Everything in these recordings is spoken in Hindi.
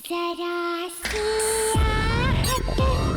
जरा सी आहट होती है।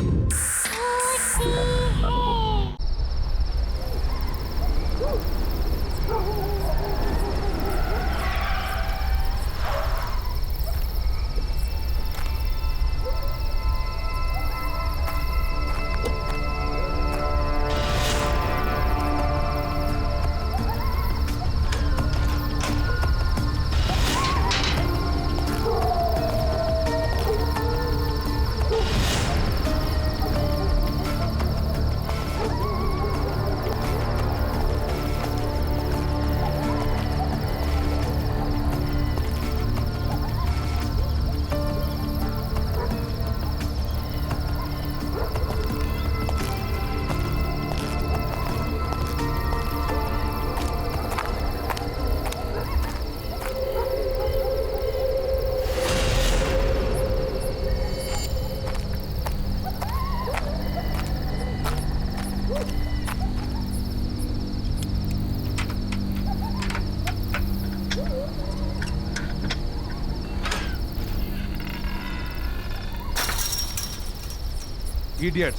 इडियट,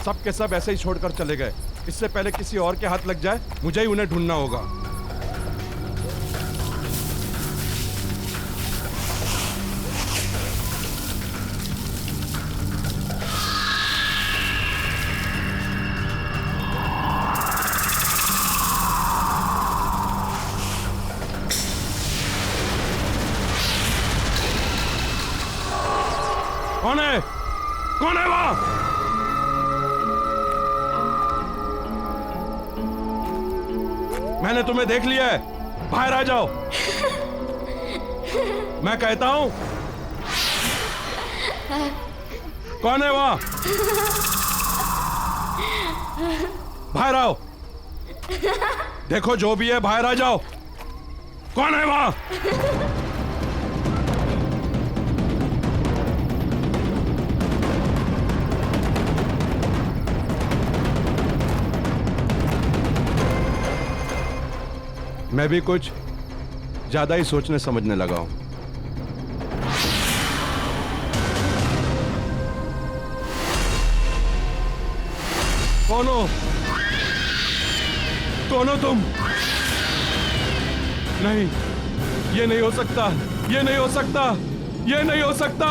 सब के सब ऐसे ही छोड़कर चले गए। इससे पहले किसी और के हाथ लग जाए, मुझे ही उन्हें ढूंढना होगा। कौन है? कौन है वहां? मैंने तुम्हें देख लिया है, बाहर आ जाओ। मैं कहता हूं, कौन है वहां? बाहर आओ। देखो जो भी है, बाहर आ जाओ। कौन है वहां? मैं भी कुछ ज्यादा ही सोचने समझने लगा हूं। कौन हो? कौन हो तुम? नहीं, ये नहीं हो सकता, ये नहीं हो सकता, ये नहीं हो सकता।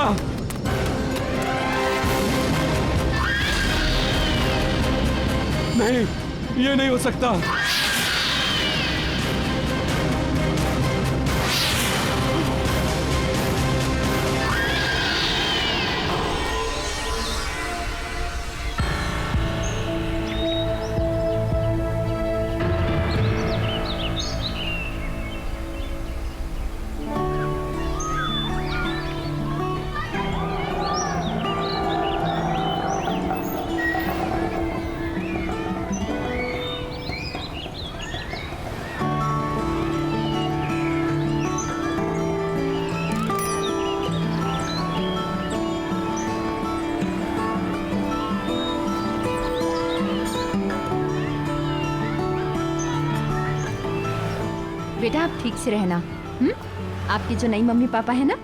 नहीं, ये नहीं हो सकता। बेटा आप ठीक से रहना। आपकी जो नई मम्मी पापा है ना,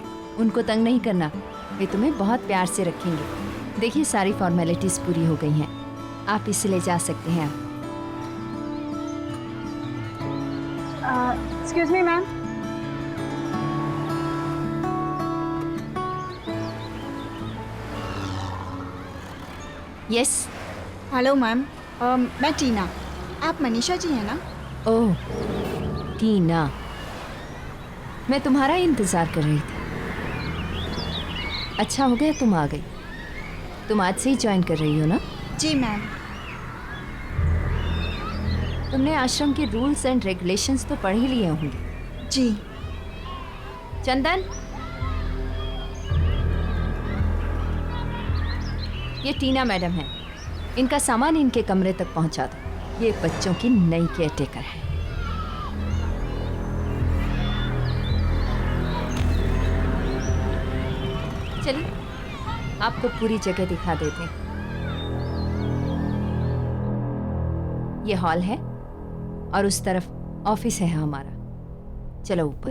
उनको तंग नहीं करना, वे तुम्हें बहुत प्यार से रखेंगे। देखिए सारी फॉर्मेलिटीज पूरी हो गई हैं, आप इसे ले जा सकते हैं। Excuse me ma'am. Yes. Hello ma'am, मैं टीना। आप मनीषा जी हैं ना? ओह टीना, मैं तुम्हारा इंतजार कर रही थी। अच्छा हो गया तुम आ गई। तुम आज से ही ज्वाइन कर रही हो ना? जी मैम। तुमने आश्रम के रूल्स एंड रेगुलेशंस तो पढ़ ही लिए होंगे। जी। चंदन, ये टीना मैडम है, इनका सामान इनके कमरे तक पहुंचा दो। ये बच्चों की नई केयरटेकर है। चलिए आपको पूरी जगह दिखा देते हैं। ये हॉल है और उस तरफ ऑफिस है हमारा। चलो ऊपर।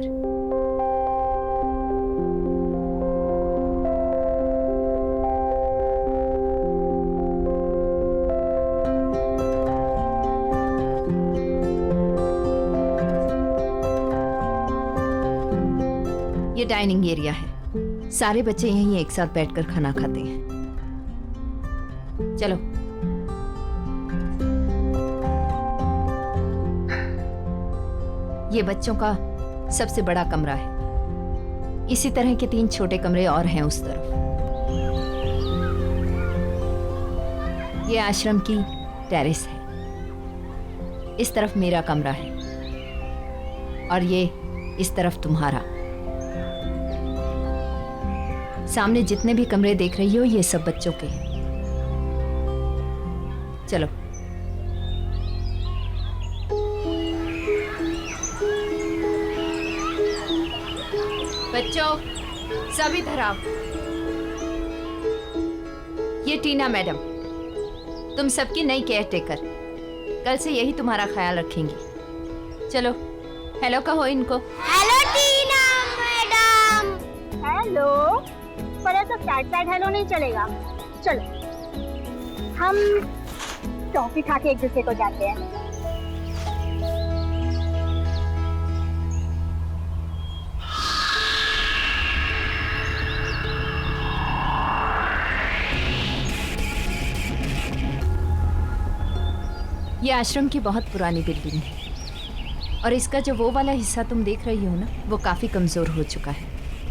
डाइनिंग एरिया है। सारे बच्चे यहीं एक साथ बैठकर खाना खाते हैं। चलो। ये बच्चों का सबसे बड़ा कमरा है। इसी तरह के 3 छोटे कमरे और हैं उस तरफ। ये आश्रम की टेरेस है। इस तरफ मेरा कमरा है और ये इस तरफ तुम्हारा। सामने जितने भी कमरे देख रही हो ये सब बच्चों के हैं। चलो। बच्चों सब इधर आओ। ये टीना मैडम, तुम सबकी नई केयर टेकर। कल से यही तुम्हारा ख्याल रखेंगी। चलो हेलो कहो इनको। हेलो टीना मैडम। हेलो। पर ऐसा सैड हेलो नहीं चलेगा। चलो हम टॉफी खा के एक दूसरे को जाते हैं। ये आश्रम की बहुत पुरानी बिल्डिंग है और इसका जो वो वाला हिस्सा तुम देख रही हो ना, वो काफ़ी कमज़ोर हो चुका है।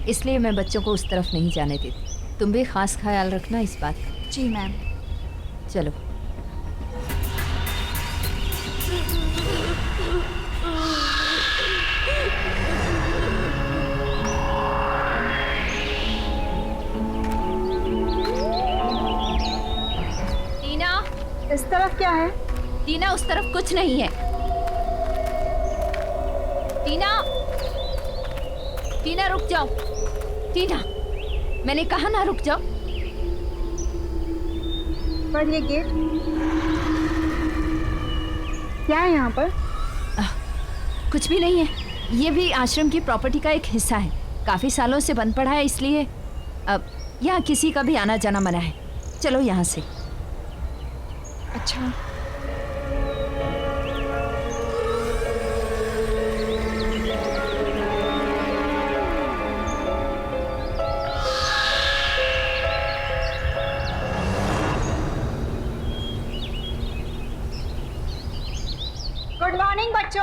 इसलिए मैं बच्चों को उस तरफ नहीं जाने देती। तुम भी खास ख्याल रखना इस बात का। जी मैम। चलो। टीना। इस तरफ क्या है? टीना उस तरफ कुछ नहीं है। टीना, टीना रुक जाओ। टीना, मैंने कहा ना रुक जाओ। पर ये गेट क्या है यहाँ पर? कुछ भी नहीं है। ये भी आश्रम की प्रॉपर्टी का एक हिस्सा है। काफी सालों से बंद पड़ा है, इसलिए अब यहाँ किसी का भी आना जाना मना है। चलो यहाँ से। अच्छा। गुड मॉर्निंग बच्चों।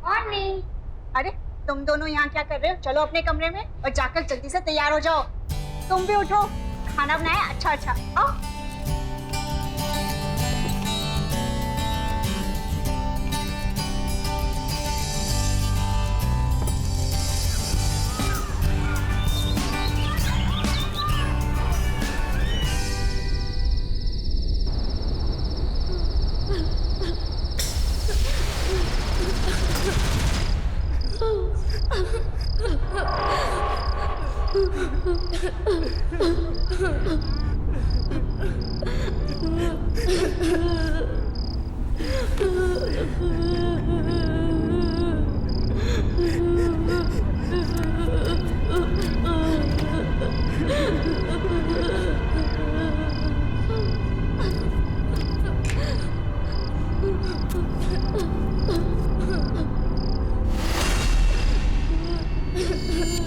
मॉर्निंग। अरे तुम दोनों यहाँ क्या कर रहे हो? चलो अपने कमरे में और जाकर जल्दी से तैयार हो जाओ। तुम भी उठो, खाना बनाया अच्छा अच्छा। आओ।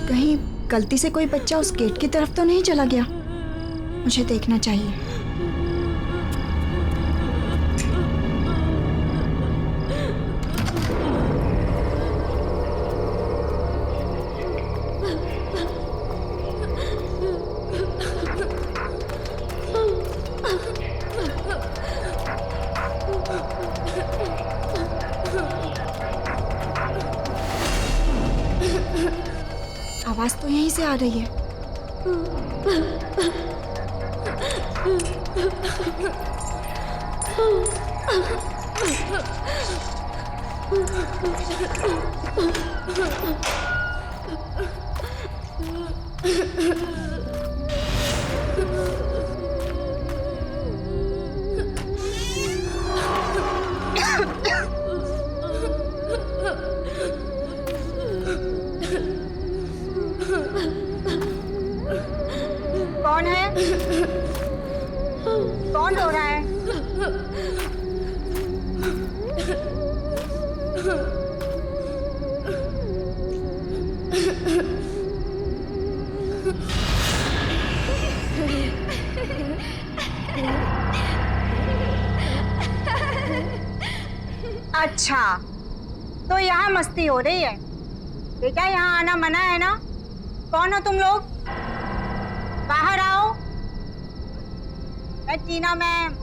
कहीं गलती से कोई बच्चा उस गेट की तरफ तो नहीं चला गया? मुझे देखना चाहिए। आवाज तो यहीं से आ रही है। कौन है? कौन रो रहा है? अच्छा, तो यहाँ मस्ती हो रही है। बेटा यहाँ आना मना है ना? कौन हो तुम लोग? बाहर आओ। मैं टीना मैम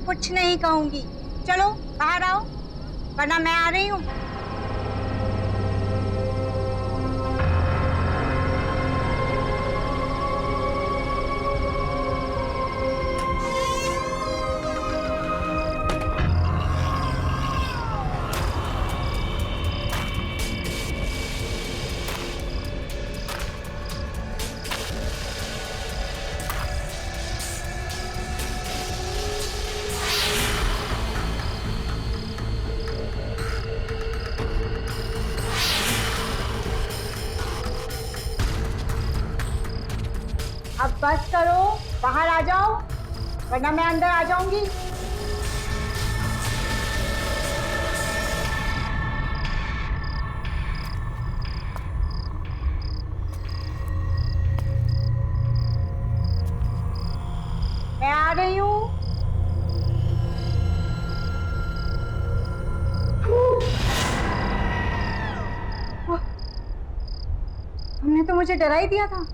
कुछ नहीं कहूंगी। चलो बाहर आओ, वरना मैं आ रही हूँ। अब बस करो, बाहर आ जाओ, वरना मैं अंदर आ जाऊंगी। मैं आ रही हूँ। तुमने तो मुझे डरा ही दिया था।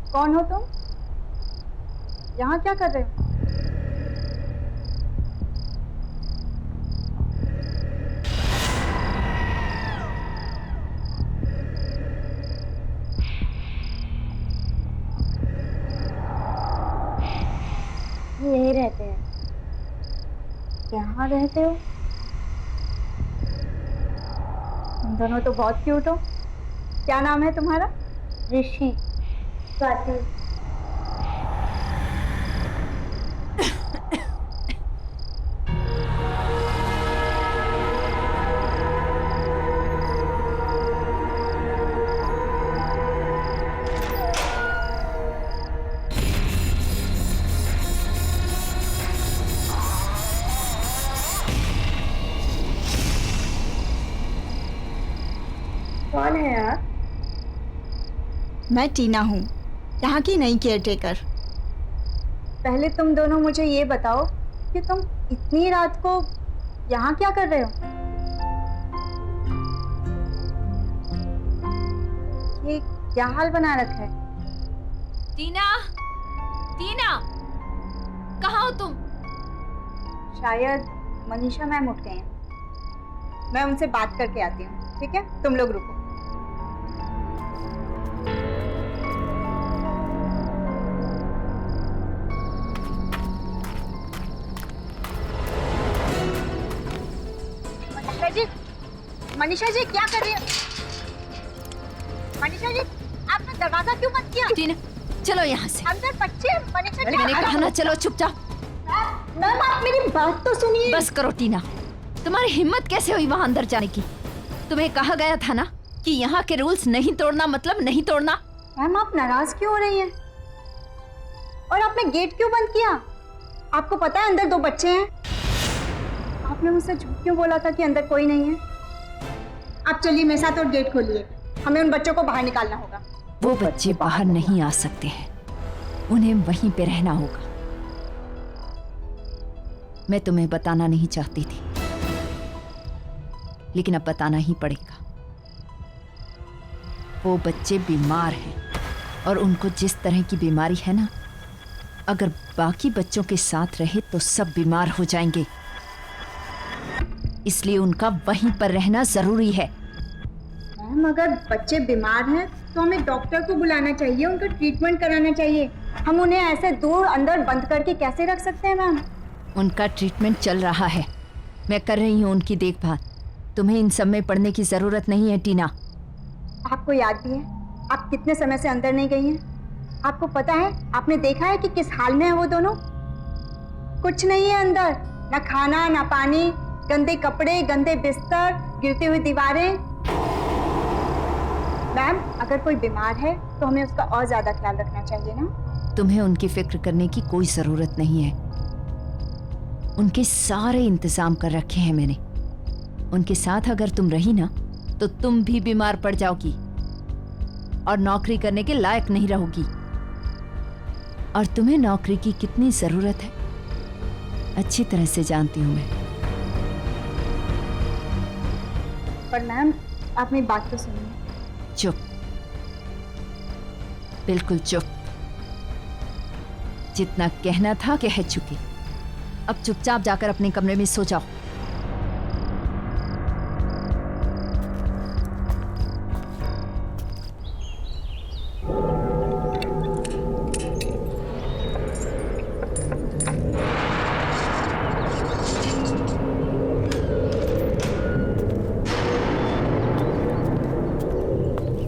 कौन हो तुम? यहाँ क्या कर रहे हो? यहीं रहते हैं। यहाँ रहते हो? तुम दोनों तो बहुत क्यूट हो। क्या नाम है तुम्हारा? ऋषि। स्वाति। कौन है आप? मैं टीना हूँ, यहाँ की नई केयरटेकर। पहले तुम दोनों मुझे ये बताओ कि तुम इतनी रात को यहाँ क्या कर रहे हो? ये क्या हाल बना रखा है? टीना, टीना, कहाँ हो तुम? शायद मनीषा मैम उठ गए हैं। मैं उनसे बात करके आती हूँ, ठीक है? तुम लोग रुको। मनीषा जी क्या कर रही है? मनीषा जी आपने दरवाजा क्यों बंद किया? टीना, चलो यहाँ से। अंदर बच्चे। मनीषा जी मैंने कहा ना, चलो चुपचाप। मैम आप मेरी बात तो सुनिए। बस करो टीना, तुम्हारी हिम्मत कैसे हुई वहां अंदर जाने की? तुम्हें कहा गया था ना कि यहाँ के रूल्स नहीं तोड़ना मतलब नहीं तोड़ना। मैम आप नाराज क्यों हो रही हैं? और आपने गेट क्यों बंद किया? आपको पता है अंदर 2 बच्चे हैं। आपने मुझसे झूठ क्यों बोला था कि अंदर कोई नहीं है? आप चलिए मेरे साथ और गेट खोलिए। हमें उन बच्चों को बाहर निकालना होगा। वो बच्चे बाहर नहीं आ सकते हैं, उन्हें वहीं पे रहना होगा। मैं तुम्हें बताना नहीं चाहती थी, लेकिन अब बताना ही पड़ेगा। वो बच्चे बीमार हैं और उनको जिस तरह की बीमारी है ना, अगर बाकी बच्चों के साथ रहे तो सब बीमार हो जाएंगे। इसलिए उनका वहीं पर रहना जरूरी है। मैम अगर बच्चे बीमार हैं तो हमें डॉक्टर को बुलाना चाहिए, उनका ट्रीटमेंट कराना चाहिए। हम उन्हें ऐसे दूर अंदर बंद करके कैसे रख सकते हैं मैम? उनका ट्रीटमेंट चल रहा है, मैं कर रही हूँ उनकी देखभाल। तुम्हें इन सब में पड़ने की जरूरत नहीं है टीना। आपको याद भी है आप कितने समय से अंदर नहीं गई हैं? आपको पता है, आपने देखा है कि किस हाल में है वो दोनों? कुछ नहीं है अंदर, ना खाना ना पानी, गंदे कपड़े, गंदे बिस्तर, गिरती हुई दीवारें। मैम अगर कोई बीमार है तो हमें उसका और ज्यादा ख्याल रखना चाहिए ना? तुम्हें उनकी फिक्र करने की कोई जरूरत नहीं है। उनके सारे इंतजाम कर रखे हैं मैंने। उनके साथ अगर तुम रही ना तो तुम भी बीमार पड़ जाओगी और नौकरी करने के लायक नहीं रहोगी। और तुम्हें नौकरी की कितनी जरूरत है अच्छी तरह से जानती हूँ मैं। पर मैम आप मेरी बात तो सुनिए। चुप, बिल्कुल चुप। जितना कहना था कह चुकी। अब चुपचाप जाकर अपने कमरे में सो जाओ।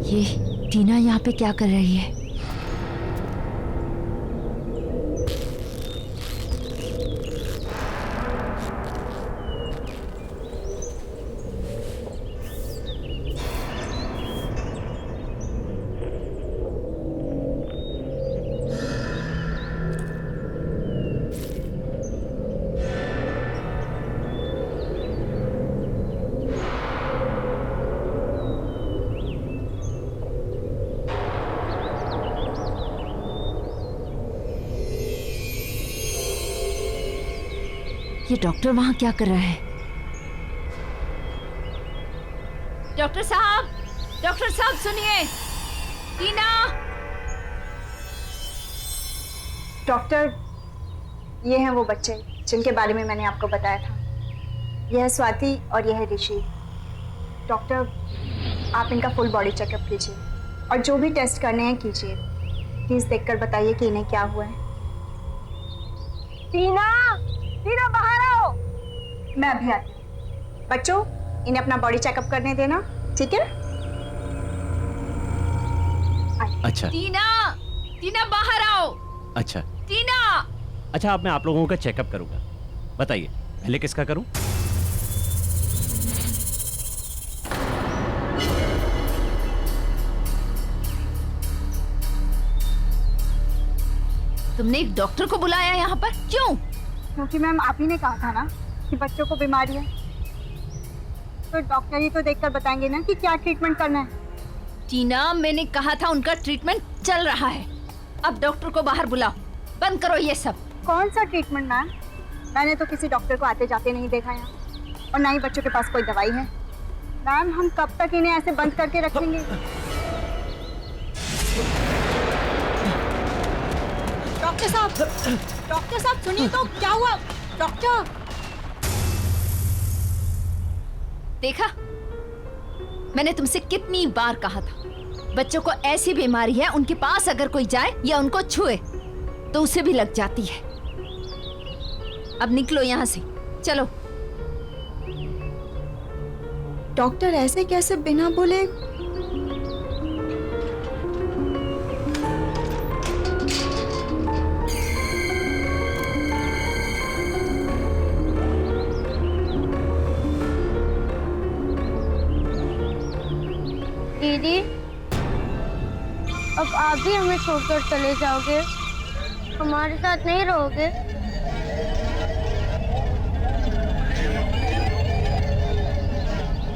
ये टीना यहाँ पे क्या कर रही है? ये डॉक्टर वहां क्या कर रहा है? डॉक्टर साहब सुनिए। टीना। डॉक्टर, ये हैं वो बच्चे जिनके बारे में मैंने आपको बताया था। यह है स्वाति और यह है ऋषि। डॉक्टर, आप इनका फुल बॉडी चेकअप कीजिए और जो भी टेस्ट करने हैं कीजिए। प्लीज देखकर बताइए कि इन्हें क्या हुआ है। टीना, टीना बाहर आओ। मैं अभी आती हूँ। बच्चों, इन्हें अपना बॉडी चेकअप करने देना, ठीक है? अच्छा टीना बाहर आओ। अच्छा टीना। अच्छा, अब मैं आप लोगों का चेकअप करूंगा। बताइए पहले किसका करूं? तुमने एक डॉक्टर को बुलाया यहाँ पर, क्यों? क्योंकि मैम आप ही ने कहा था ना कि बच्चों को बीमारी है, तो डॉक्टर ही तो देखकर बताएंगे ना कि क्या ट्रीटमेंट करना है। टीना, मैंने कहा था उनका ट्रीटमेंट चल रहा है। अब डॉक्टर को बाहर बुलाओ। बंद करो ये सब। कौन सा ट्रीटमेंट मैम? मैंने तो किसी डॉक्टर को आते जाते नहीं देखा यहाँ, और ना ही बच्चों के पास कोई दवाई है। मैम, हम कब तक इन्हें ऐसे बंद करके रखेंगे? डॉक्टर साहब सुनिए तो, क्या हुआ? डॉक्टर, देखा, मैंने तुमसे कितनी बार कहा था, बच्चों को ऐसी बीमारी है, उनके पास अगर कोई जाए या उनको छुए तो उसे भी लग जाती है। अब निकलो यहाँ से, चलो। डॉक्टर ऐसे कैसे बिना बोले? दीदी, अब आप भी हमें छोड़कर चले जाओगे? हमारे साथ नहीं रहोगे?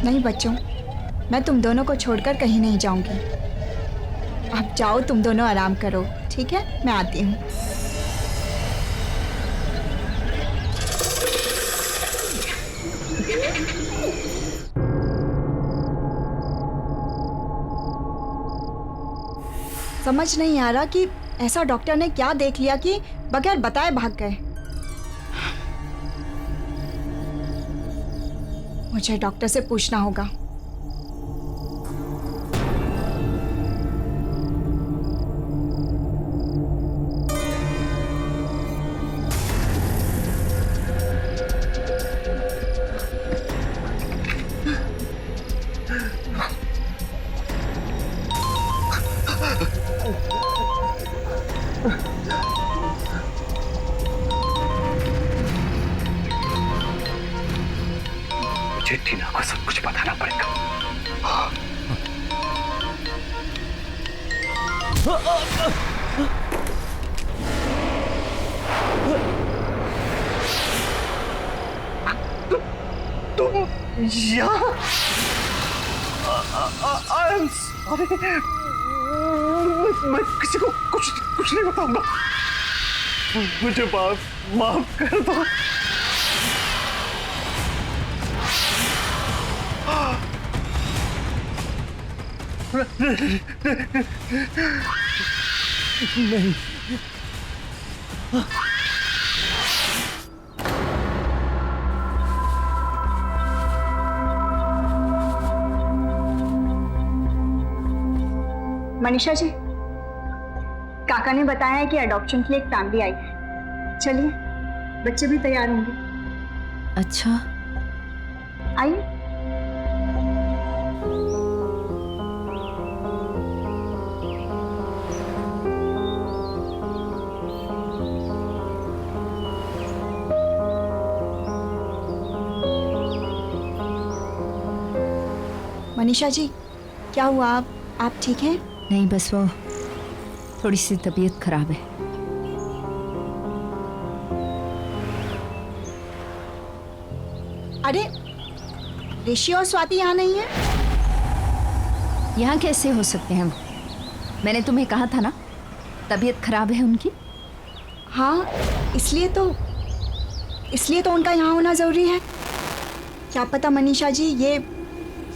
नहीं बच्चों, मैं तुम दोनों को छोड़कर कहीं नहीं जाऊंगी। आप जाओ, तुम दोनों आराम करो, ठीक है? मैं आती हूँ। समझ नहीं आ रहा कि ऐसा डॉक्टर ने क्या देख लिया कि बगैर बताए भाग गए। मुझे डॉक्टर से पूछना होगा। मुझे टीना को सब कुछ बताना पड़ेगा। तुम यहाँ? I'm sorry। मैं किसी को कुछ नहीं बताऊंगा। मुझे माफ कर दो। नहीं। मनीषा जी, काका ने बताया है कि अडॉप्शन के लिए एक फैमिली आई है। चलिए, बच्चे भी तैयार होंगे। अच्छा, आइए। मनीषा जी, क्या हुआ? आप ठीक हैं? नहीं बस वो थोड़ी सी तबीयत खराब है। अरे, ऋषि और स्वाति यहाँ नहीं है? यहाँ कैसे हो सकते हैं वो? मैंने तुम्हें कहा था ना तबीयत खराब है उनकी। हाँ, इसलिए तो उनका यहाँ होना जरूरी है। क्या पता मनीषा जी,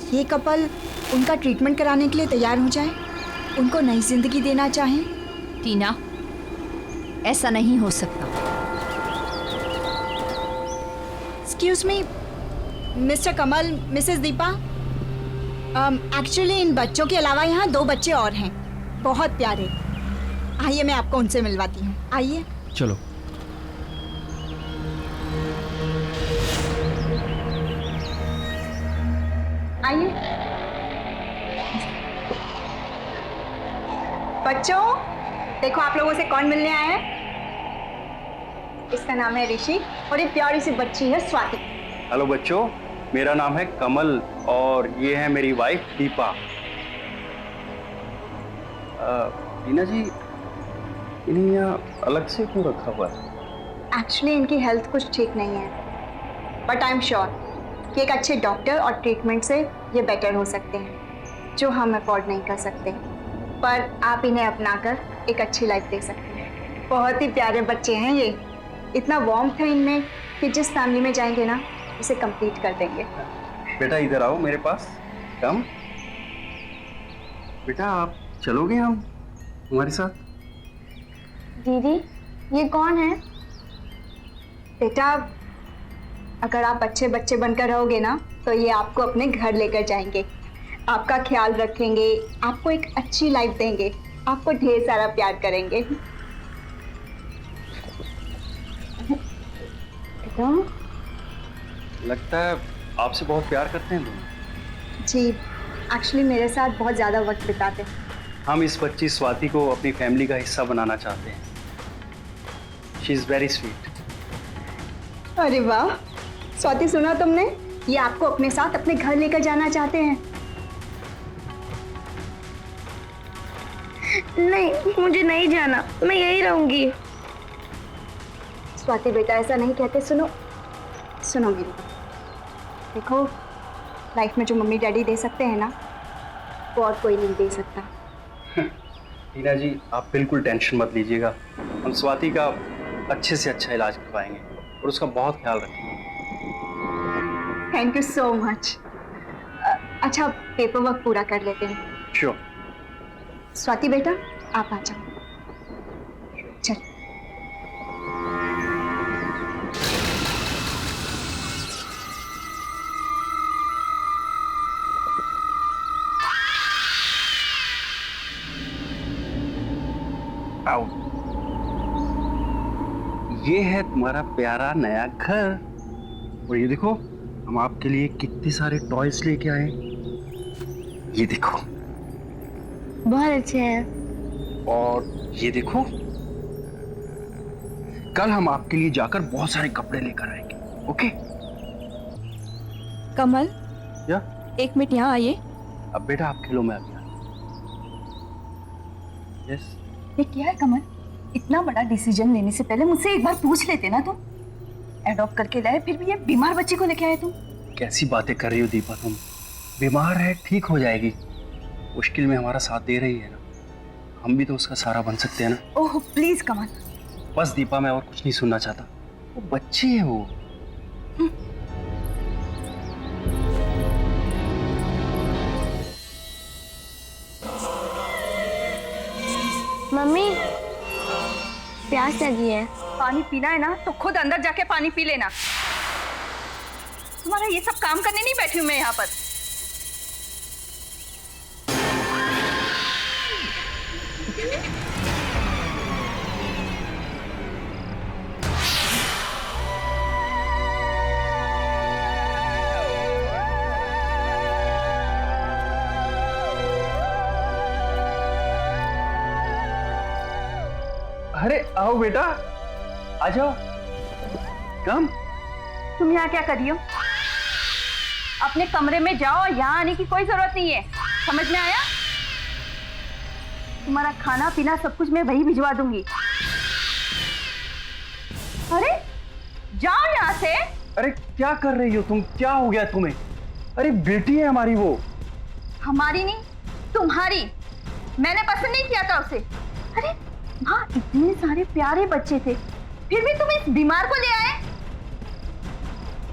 ये कपल उनका ट्रीटमेंट कराने के लिए तैयार हो जाए, उनको नई जिंदगी देना चाहें। टीना, ऐसा नहीं हो सकता। Excuse me mister Kamal, Mrs Deepa, actually in बच्चों के अलावा यहाँ 2 बच्चे और हैं, बहुत प्यारे। आइए, मैं आपको उनसे मिलवाती हूँ। आइए। चलो। आइए। बच्चों, देखो आप लोगों से कौन मिलने आया है। इसका नाम है ऋषि और ये प्यारी सी बच्ची है स्वाति। हेलो बच्चों, मेरा नाम है कमल और ये है मेरी वाइफ दीपा। टीना जी, इन्हें यहाँ अलग से क्यों रखा हुआ है? एक्चुअली इनकी हेल्थ कुछ ठीक नहीं है, बट आई एम श्योर कि एक अच्छे डॉक्टर और ट्रीटमेंट से ये बेटर हो सकते हैं, जो हम अफोर्ड नहीं कर सकते। पर आप इन्हें अपनाकर एक अच्छी लाइफ दे सकते हैं। बहुत ही प्यारे बच्चे हैं ये, इतना वार्मथ है इनमें कि जिस फैमिली में जाएंगे ना, उसे कंप्लीट कर देंगे। बेटा इधर आओ मेरे पास, कम। बेटा आप चलोगे हम हमारे साथ? दीदी, ये कौन है? बेटा, अगर आप अच्छे बच्चे बनकर रहोगे ना, तो ये आपको अपने घर लेकर जाएंगे, आपका ख्याल रखेंगे, आपको एक अच्छी लाइफ देंगे, आपको ढेर सारा प्यार करेंगे। लगता है आपसे बहुत प्यार करते हैं दोनों। जी, एक्चुअली मेरे साथ बहुत ज़्यादा वक्त बिताते हैं। हम इस बच्ची स्वाति को अपनी फैमिली का हिस्सा बनाना चाहते हैं। She is very sweet. अरे वाह स्वाति, सुना तुमने? ये आपको अपने साथ अपने घर लेकर जाना चाहते हैं। नहीं, मुझे नहीं जाना, मैं यहीं रहूंगी। स्वाति बेटा, ऐसा नहीं कहते। सुनो सुनो मेरी बात। देखो, लाइफ में जो मम्मी डैडी दे सकते हैं ना, वो और कोई नहीं दे सकता। टीना जी, आप बिल्कुल टेंशन मत लीजिएगा। हम स्वाति का अच्छे से अच्छा इलाज करवाएंगे और उसका बहुत ख्याल रखेंगे। Thank you so much. अच्छा, पेपर वर्क पूरा कर लेते हैं। श्योर। स्वाति बेटा, आप आ जाओ। चल। आओ। ये है तुम्हारा प्यारा नया घर और ये देखो, हम आपके लिए कितने सारे टॉयज लेके आए। ये देखो, बहुत अच्छे हैं। और ये देखो, कल हम आपके लिए जाकर बहुत सारे कपड़े लेकर आएंगे। ओके? कमल, या? 1 मिनट यहाँ आइए। अब बेटा आप खेलो, मैं आ गया। यस। ये क्या है कमल? इतना बड़ा डिसीजन लेने से पहले मुझसे एक बार पूछ लेते ना तुम। एडॉप्ट करके लाए, फिर भी ये बीमार बच्चे को लेके आए तुम। कैसी बातें कर रही हो दीपा तुम? बीमार है, ठीक हो जाएगी। मुश्किल में हमारा साथ दे रही है ना, हम भी तो उसका सहारा बन सकते हैं ना। ओह प्लीज कमल। बस दीपा, मैं और कुछ नहीं सुनना चाहता। वो बच्चे है वो। मम्मी प्यास लगी है। पानी पीना है ना तो खुद अंदर जाके पानी पी लेना। तुम्हारा ये सब काम करने नहीं बैठी हूं मैं यहाँ पर। अरे आओ बेटा, आ जाओ। कम। तुम यहाँ क्या कर रही हो? अपने कमरे में जाओ, यहाँ आने की कोई जरूरत नहीं है। समझ में आया? तुम्हारा खाना पीना सब कुछ मैं वही भिजवा दूंगी। अरे जाओ यहाँ से। अरे क्या कर रही हो तुम? क्या हो गया तुम्हें? अरे बेटी है हमारी वो। हमारी नहीं, तुम्हारी। मैंने पसंद नहीं किया था उसे। अरे वहाँ इतने सारे प्यारे बच्चे थे, फिर भी तुम इस बीमार को ले आए।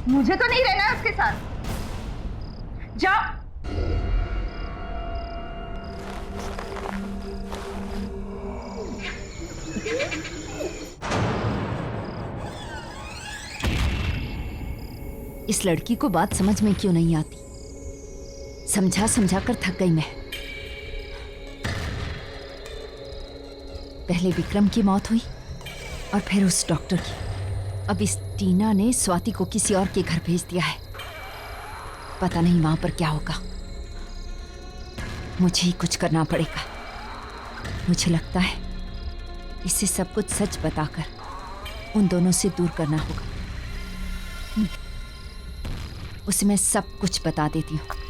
मुझे तो नहीं रहना है उसके साथ। जाओ। इस लड़की को बात समझ में क्यों नहीं आती? समझा समझा कर थक गई मैं। पहले विक्रम की मौत हुई और फिर उस डॉक्टर की। अब इस टीना ने स्वाति को किसी और के घर भेज दिया है। पता नहीं वहां पर क्या होगा। मुझे ही कुछ करना पड़ेगा। मुझे लगता है इसे सब कुछ सच बताकर उन दोनों से दूर करना होगा। उसे मैं सब कुछ बता देती हूँ।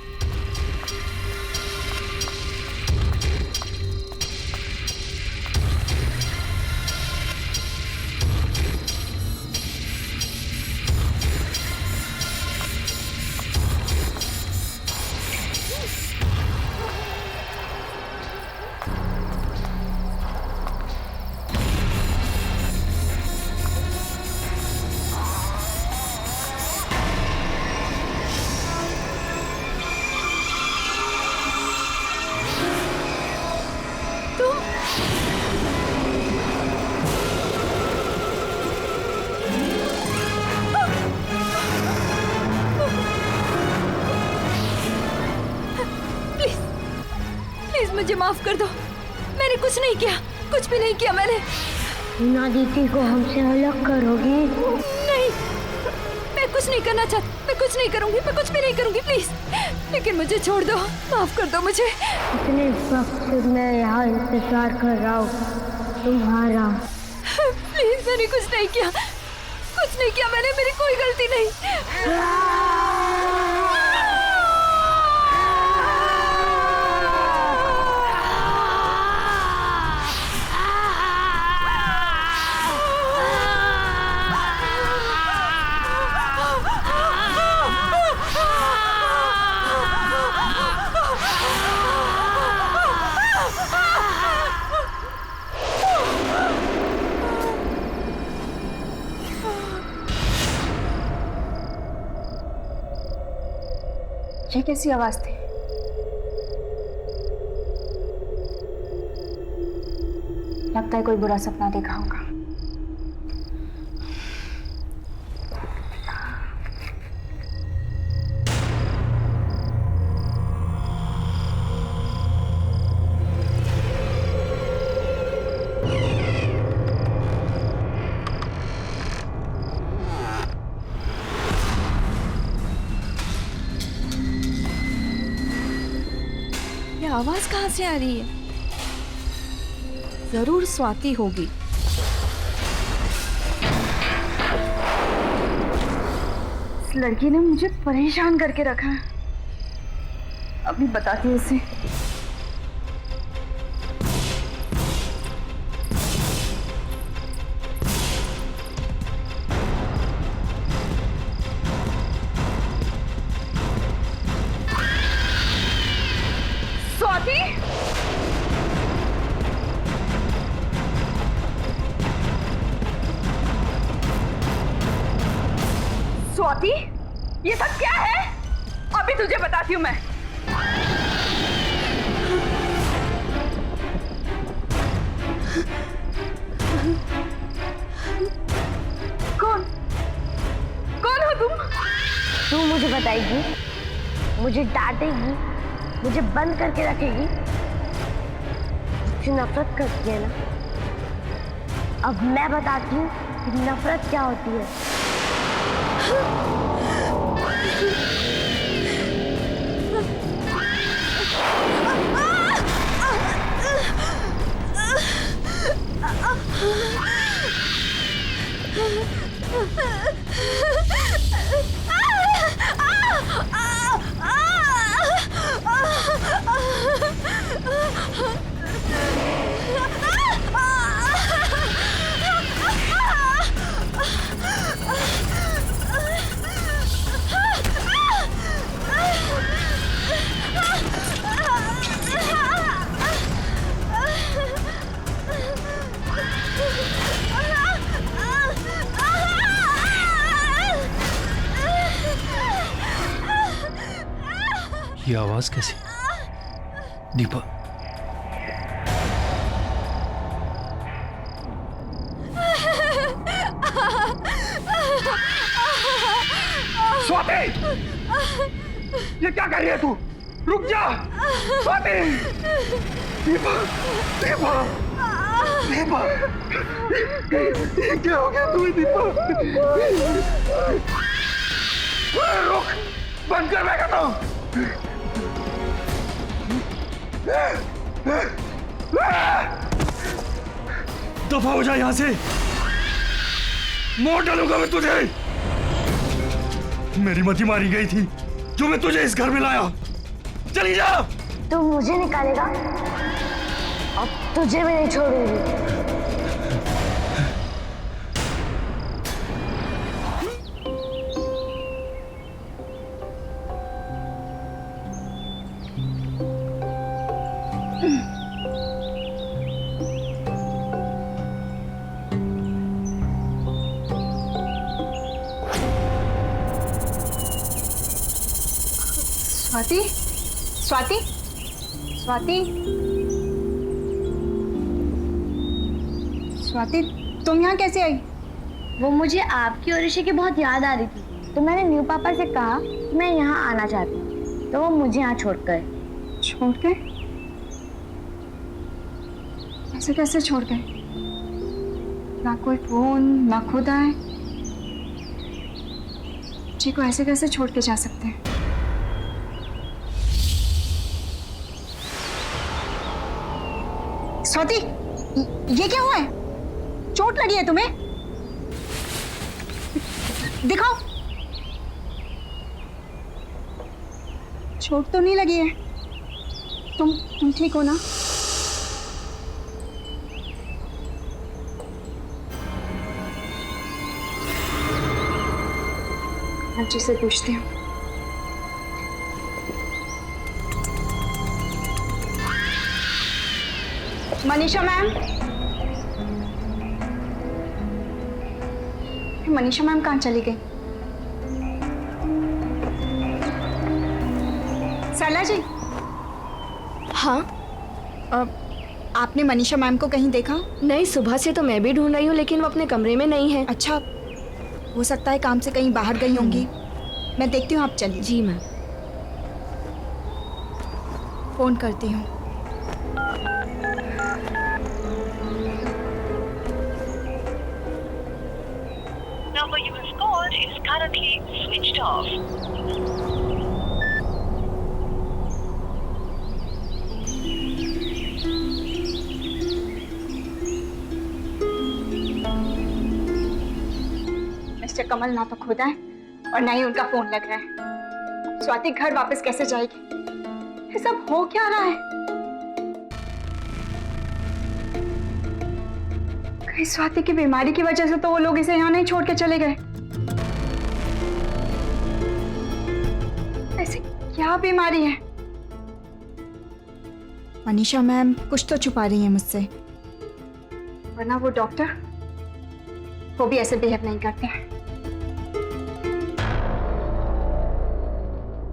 मुझे माफ कर दो। मैंने कुछ नहीं किया, कुछ भी नहीं किया मैंने। टीना दीदी को हमसे अलग करोगी? नहीं, मैं कुछ नहीं करना चाहती। मैं कुछ नहीं करूंगी, मैं कुछ भी नहीं करूंगी, प्लीज। लेकिन मुझे छोड़ दो, माफ कर दो मुझे। इतने वक्त से मैं यहाँ इंतजार कर रहा हूँ तुम्हारा। प्लीज, मैंने कुछ नहीं किया, कुछ नहीं किया मैंने। मेरी कोई गलती नहीं। ये कैसी आवाज थी? लगता है कोई बुरा सपना देखा होगा। आवाज कहाँ से आ रही है? जरूर स्वाति होगी। इस लड़की ने मुझे परेशान करके रखा है। अभी बताती हूँ उसे। स्वाति, ये सब क्या है? अभी तुझे बताती हूँ मैं। कौन कौन हो तुम? तू मुझे बताएगी, मुझे डांटेगी, मुझे बंद करके रखेगी? मुझसे नफरत करती है ना? अब मैं बताती हूँ कि नफरत क्या होती है। ये आवाज कैसी? दीपा, स्वाति, ये क्या कर रही है तू? रुक जा स्वाति। दीपा, दीपा, दीपा, ये क्या हो गया तुम्हें दीपा? रुक, बंद कर, मैं कहता हूँ। दफा हो जा यहाँ से, मोड़ डालूंगा मैं तुझे। मेरी मती मारी गई थी जो मैं तुझे इस घर में लाया। चली जा। तू मुझे निकालेगा, अब तुझे भी नहीं छोड़ूंगी। स्वाति, स्वाति, स्वाति, स्वाति, तुम यहाँ कैसे आई? वो मुझे आपकी और ऋषि की बहुत याद आ रही थी, तो मैंने न्यू पापा से कहा कि मैं यहाँ आना चाहती हूँ, तो वो मुझे यहाँ छोड़ गए। छोड़ गए? ऐसे कैसे छोड़ गए? ना कोई फोन, ना खुद आए। जी को ऐसे कैसे छोड़ के जा सकते हैं? स्वाति, ये क्या हुआ है? चोट लगी है तुम्हें? दिखाओ। चोट तो नहीं लगी है। तुम ठीक हो ना? आंटी से पूछती हूँ। मनीषा मैम, मनीषा मैम कहाँ चली गई? सरला जी। हाँ, आपने मनीषा मैम को कहीं देखा? नहीं, सुबह से तो मैं भी ढूंढ रही हूँ लेकिन वो अपने कमरे में नहीं है। अच्छा, हो सकता है काम से कहीं बाहर गई होंगी। मैं देखती हूँ, आप चलिए। जी मैम। फोन करती हूँ। Number you have called is currently switched off. Mister Kamal ना तो खुद आए और ना ही उनका फोन लग रहा है। स्वाति घर वापस कैसे जाएगी? ये सब हो क्या रहा है? कहीं स्वाति की बीमारी की वजह से तो वो लोग इसे यहाँ नहीं छोड़ के चले गए। ऐसी क्या बीमारी है? मनीषा मैम कुछ तो छुपा रही है मुझसे, वरना वो डॉक्टर वो भी ऐसे बिहेव नहीं करते हैं।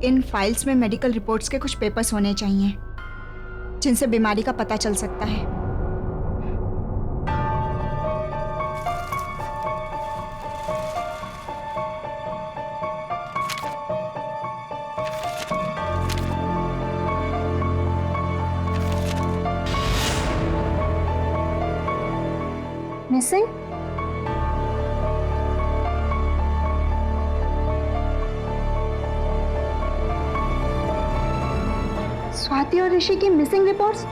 इन फाइल्स में मेडिकल रिपोर्ट्स के कुछ पेपर्स होने चाहिए जिनसे बीमारी का पता चल सकता है। मिसिंग? स्वाति और ऋषि की मिसिंग रिपोर्ट्स?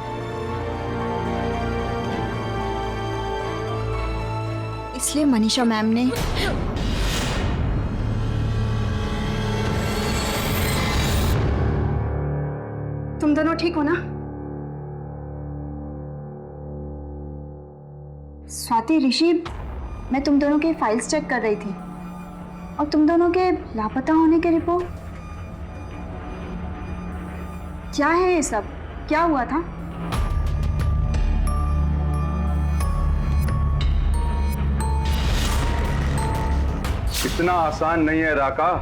इसलिए मनीषा मैम ने तुम दोनों ठीक हो ना? स्वाति, ऋषि, मैं तुम दोनों के फाइल्स चेक कर रही थी और तुम दोनों के लापता होने के रिपोर्ट। क्या है ये सब? क्या हुआ था? इतना आसान नहीं है राका।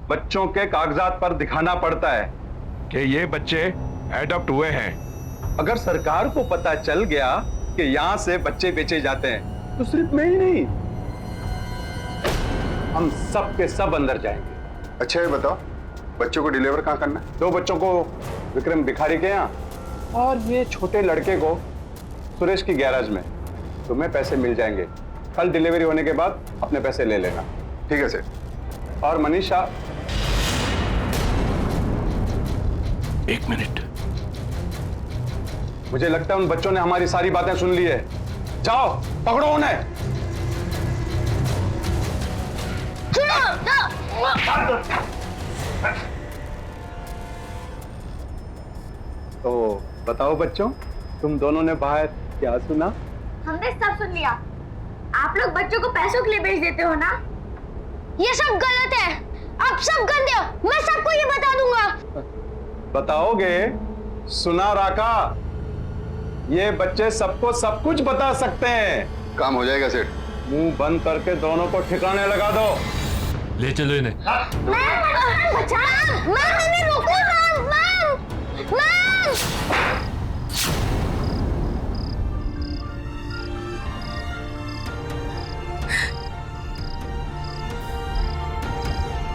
बच्चों के कागजात पर दिखाना पड़ता है कि ये बच्चे एडॉप्ट हुए हैं। अगर सरकार को पता चल गया कि यहाँ से बच्चे बेचे जाते हैं तो सिर्फ मैं ही नहीं, हम सब के सब अंदर जाएंगे। अच्छा ये बताओ, बच्चों को डिलीवर कहाँ करना है? 2 बच्चों को विक्रम भिखारी के यहाँ और ये छोटे लड़के को सुरेश की गैराज में। तुम्हें पैसे मिल जाएंगे। कल डिलीवरी होने के बाद अपने पैसे ले लेना। ठीक है सर। और मनीषा, 1 मिनट। मुझे लगता है उन बच्चों ने हमारी सारी बातें सुन ली है। जाओ पकड़ो उन्हें। तो बताओ बच्चों, तुम दोनों ने बाहर क्या सुना? हमने सब सुन लिया। आप लोग बच्चों को पैसों के लिए बेच देते हो ना? ये सब गलत है। आप सब गंदे हो। मैं सबको ये बता दूंगा। बताओगे? सुना राका, ये बच्चे सबको सब कुछ बता सकते हैं। काम हो जाएगा सेठ। मुंह बंद करके दोनों को ठिकाने लगा दो। ले चलो इन्हें।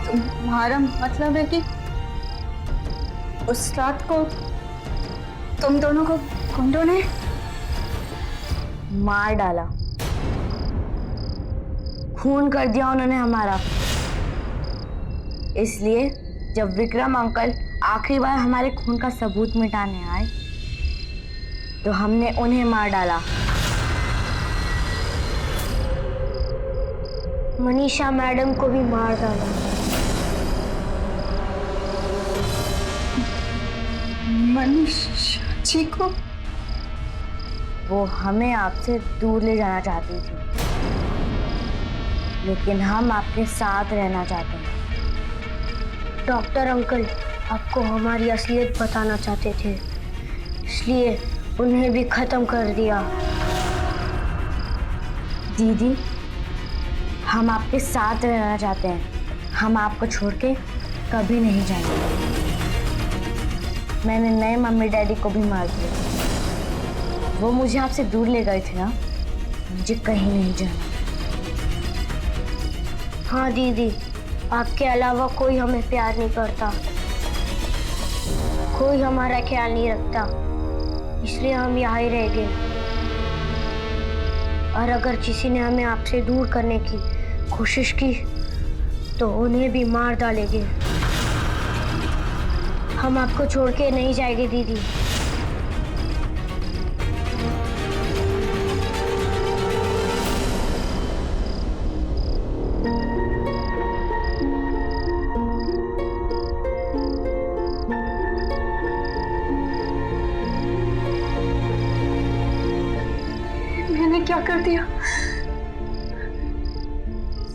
तुम्हारा मतलब है कि उस रात को तुम दोनों को गुंडों ने मार डाला, खून कर दिया उन्होंने हमारा। इसलिए जब विक्रम अंकल आखिरी बार हमारे खून का सबूत मिटाने आए तो हमने उन्हें मार डाला। मनीषा मैडम को भी मार डाला। मनीषा जी को? वो हमें आपसे दूर ले जाना चाहती थी, लेकिन हम आपके साथ रहना चाहते हैं। डॉक्टर अंकल आपको हमारी असलियत बताना चाहते थे, इसलिए उन्हें भी खत्म कर दिया। दीदी, हम आपके साथ रहना चाहते हैं। हम आपको छोड़ के कभी नहीं जाएंगे। मैंने नए मम्मी डैडी को भी मार दिया। वो मुझे आपसे दूर ले गए थे ना, मुझे कहीं नहीं जाना। हाँ दीदी, आपके अलावा कोई हमें प्यार नहीं करता, कोई हमारा ख्याल नहीं रखता, इसलिए हम यहाँ ही रह गए। और अगर किसी ने हमें आपसे दूर करने की कोशिश की तो उन्हें भी मार डालेंगे। हम आपको छोड़ के नहीं जाएंगे दीदी। मैंने क्या कर दिया?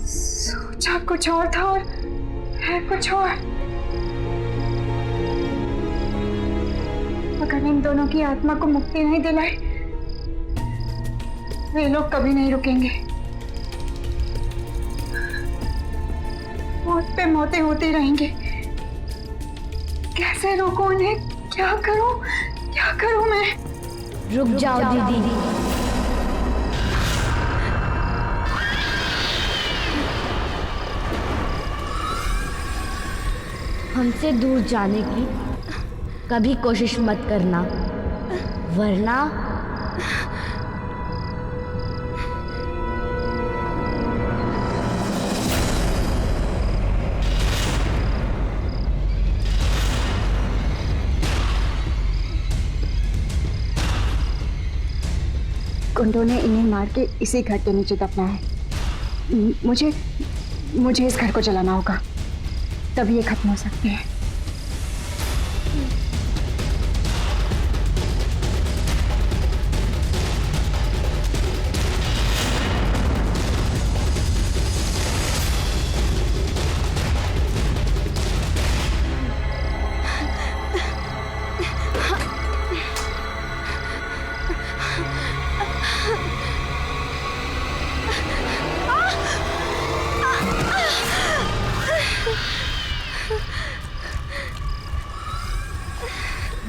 सोचा कुछ और था और है कुछ और। अगर इन दोनों की आत्मा को मुक्ति नहीं दिलाई, वे लोग कभी नहीं रुकेंगे। मौत पे मौतें होती रहेंगी। कैसे रोकूं उन्हें? क्या करूं मैं? रुक जाओ दीदी। हमसे दूर जाने की कभी कोशिश मत करना, वरना गुंडों ने इन्हें मार के इसी घर के नीचे दफनाया है। मुझे इस घर को जलाना होगा, तभी ये खत्म हो सकती है।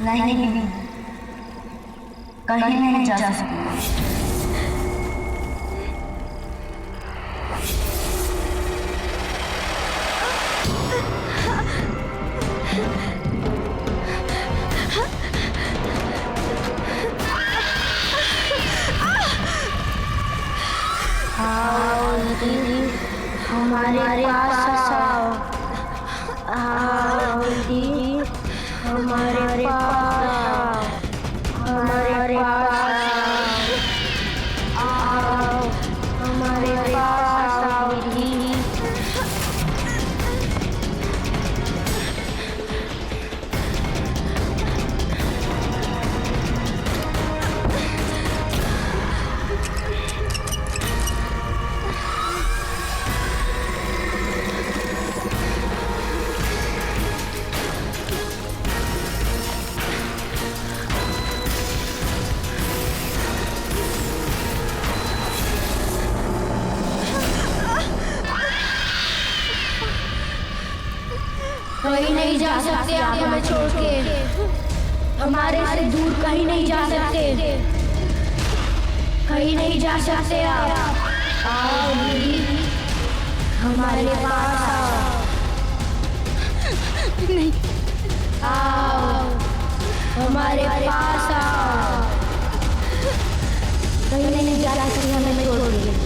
नहीं बीबी, कहीं नहीं जा सकती। आओ दीदी, हमारे पास आओ। आओ दीदी, हमारे पास, हमारे पास आओ, हमारे पास आओ दीदी। कहीं नहीं जा सकते आप हमें छोड़ के, हमारे से दूर कहीं नहीं जा सकते, कहीं नहीं जा सकते आप। आओ दीदी, हमारे पास आओ। नहीं, आओ, हमारे पास आओ। कहीं नहीं जा सकते हमें छोड़ के।